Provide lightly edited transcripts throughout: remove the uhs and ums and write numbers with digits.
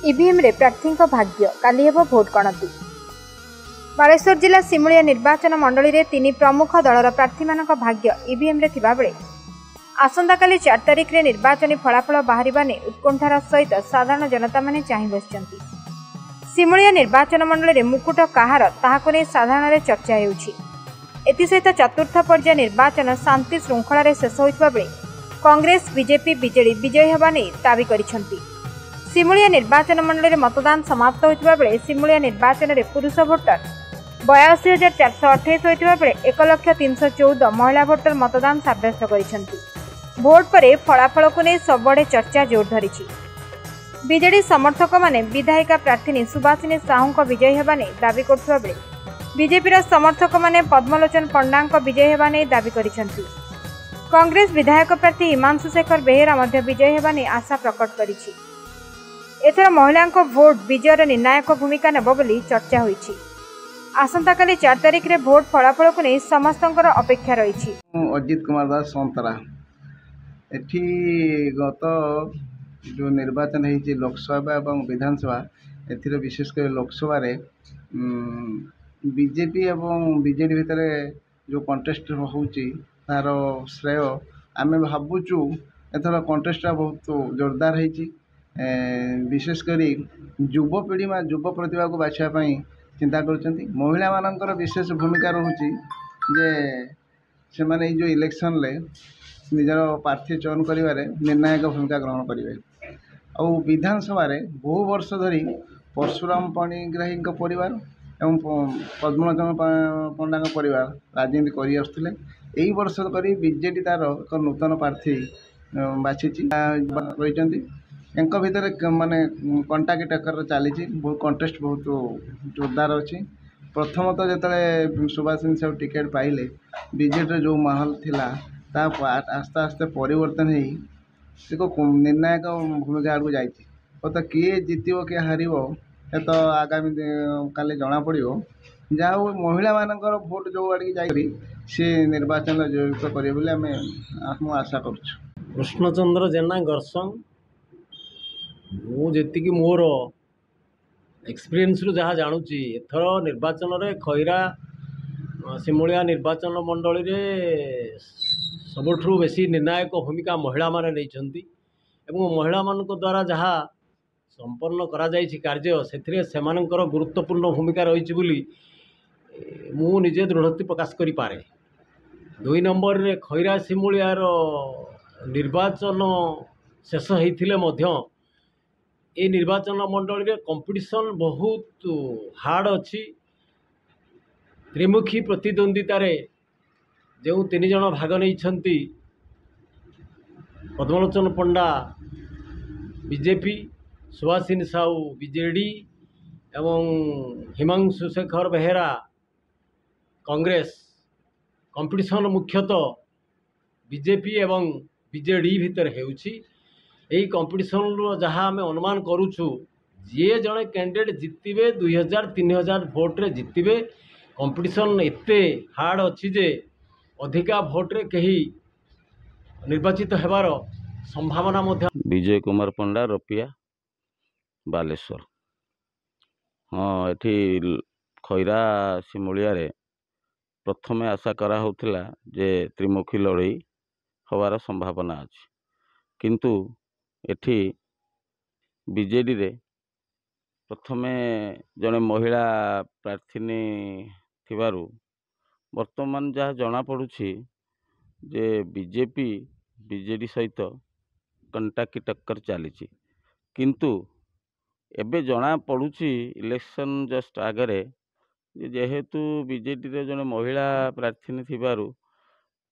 EVM रे प्रार्थी भाग्य काली हेब भोट गणति। बालेश्वर जिला सिमुलिया निर्वाचन मंडली रे 3 प्रमुख दलर प्रार्थी मानक भाग्य ईवीएम रे थिबा बेले आसंता काली 4 तारिख रे निर्वाचनी फलाफल बाहरिबा ने उत्कंठार सहित साधारण जनता माने चाहि बसिचंती। सिमुलिया निर्वाचन मंडली रे मुकुट काहार ताहाको ने साधारण रे चर्चा हेउछि। एथि सहित चतुर्थ पर्याय निर्वाचन शांति श्रृंखला रे शेष होइतबा बेले कांग्रेस बीजेपी बीजेडी विजयी हेबा ने दाबी करिसंती। सिमुलिया निर्वाचन मंडली रे मतदान समाप्त होइतबा बेले सिमुलिया निर्वाचन रे पुरुष भोटर 82,428 होइतबा बेले 1,314 महिला भोटर मतदान साब्यस्त करिसंती। भोट परे फलाफल को नै सबडे चर्चा जोर धरिछि। बीजेडी समर्थक माने विधायिका प्रार्थी सुभाषिनी साहू को विजयी हेबा नै दाबी करथबा बेले बीजेपी समर्थक माने पद्मलोचन पंडा को विजयी हेबा नै दाबी करिसंती। कांग्रेस विधायक प्रार्थी हिमांशु शेखर बेहेरा मध्य विजयी हेबा नै आशा प्रकट करिछि। एथर महिला भोट विजयर निर्णायक भूमिका नेब बोली चर्चा होइछि। आसंता काली 4 तारिख रे भोट फलाफल को नै समस्तंकर अपेक्षा रहिछि। अजित कुमार दास संतरा एठी गत जो निर्वाचन है लोकसभा और विधानसभा एथिरे विशेषकर लोकसभा रे बीजेपी एवं बीजेडी भितर जो कंटेस्ट होउची तार श्रेय आमे भाबुचु एथर कंटेस्ट बहुत जोरदार है। विशेषकर युवपीढ़ी में युव प्रतिभा को बाछापी चिंता कर महिला मानकर विशेष भूमिका रोचे जे से माने जो इलेक्शन ले निजर प्रार्थी चयन करिवारे निर्णायक भूमिका ग्रहण करेंगे। और विधानसभा रे बहु वर्ष धरी परशुराम पाणिग्राही परिवार एवं पद्मलोचन पंडा परिवार राजनीति कर आसुले। यही वर्ष करी बीजेडी तार एक नूतन प्रार्थी बाछी रही भितर माने कंटाकी टक्कर चली बहुत कंटेस्ट बहुत जोरदार अच्छी। प्रथमतः जो सुभाषिनी साहू टिकेट पाइले बीजेडी जो माहौल थिला ता आस्ते आस्ते परिवर्तन हो निर्णायक भूमिका आड़ जाइए। तो किए जितब किए हार तो आगामी काले जना पड़ो जहाँ महिला मानकर भोट जो आड़े जारी सी निर्वाचन जययुक्त करेंगे बोली आम आशा करुँ। कृष्णचंद्र जेना गरसंग मुझे मोर एक्सपीरियंस रु जहाँ जानुची एथर निर्वाचन रे खैरा सिमुलिया निर्वाचन मंडली रे सबुठु बेसी निर्णायक भूमिका महिला माने नहीं एवं महिला मान द्वारा जहाँ संपन्न करा जाइछि कार्य से सेमानंकर गुरुत्वपूर्ण भूमिका रही बोली मु निजे दृढ़ोक्ति प्रकाश करि पारे। 2 नंबर रे खैरा सिमुलियार निर्वाचन शेष होइथिले मध्य ए निर्वाचन मंडली रे कंपटीशन बहुत हार्ड अच्छी। त्रिमुखी प्रतिद्वंदितार जो 3 जन भाग नहीं पद्मलोचन पंडा बीजेपी सुभाषिनी साहू बीजेडी एवं हिमांशु शेखर बेहेरा कांग्रेस कंपटीशन मुख्यतः बीजेपी एवं बीजेडी भितर हेउछि। यही कंपटीशन जहाँ आम अनुमान करुचु जे जड़े कैंडिडेट जितबे 2000-3000 भोट रे जितबे कंपटीशन एते हार्ड अच्छी जे अधिका भोट रे कहीं निर्वाचित हेबार संभावना मध्य। विजय कुमार पंडा रपिया बालेश्वर। हाँ एठी खैरा सिमुलिया रे प्रथमे आशा करा होतिला जे त्रिमुखी लड़ई हवार संभावना अछि किंतु एठी बीजेडी रे प्रथमे जने महिला प्रार्थीनी थिबारु वर्तमान जहाँ जना पड़ुछि जे बीजेपी बीजेडी सहित कंटाकी टक्कर चली किंतु एबे जना पड़ुछि इलेक्शन जस्ट आगरे जेहेतु बीजेडी रे जने महिला प्रार्थीनी थिबारु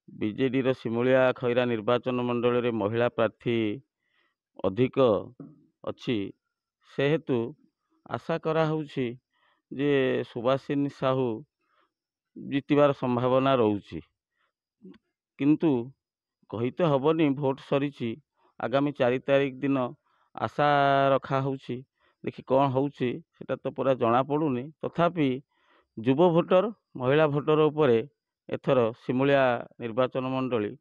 बीजेडी रो सिमुलिया खैरा निर्वाचन मंडल रे महिला प्रार्थी अधिक अच्छी से हेतु आशा करा होउछि जे सुभाषिनी साहू जीतबार संभावना रहुछि किंतु कही तो हबनी भोट सरीछि आगामी 4 तारिख दिन आशा रखा होउछि देखि कौन होउछि सेटा तो पूरा जना पड़ुनी। तथापि युव भोटर महिला भोटर उपरे एथर सिमुलिया निर्वाचन मंडली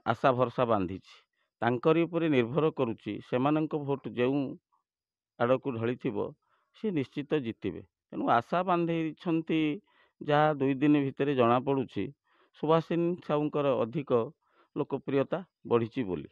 आशा भरसा बांधीछि तांकरी उपरे निर्भर करुछि सेमानंक भोट जो ଆଡ଼କୁ ଢଳିଥିବ ସେ ନିଶ୍ଚିତ ଜିତିବେ। ତେଣୁ ଆଶା ବାନ୍ଧିଛନ୍ତି ଯାହା 2 ଦିନ ଭିତରେ ଜଣାପଡ଼ୁଛି ସୁଭାଷିନୀ ସାହୁଙ୍କର ଅଧିକ ଲୋକପ୍ରିୟତା ବଢ଼ିଛି ବୋଲି।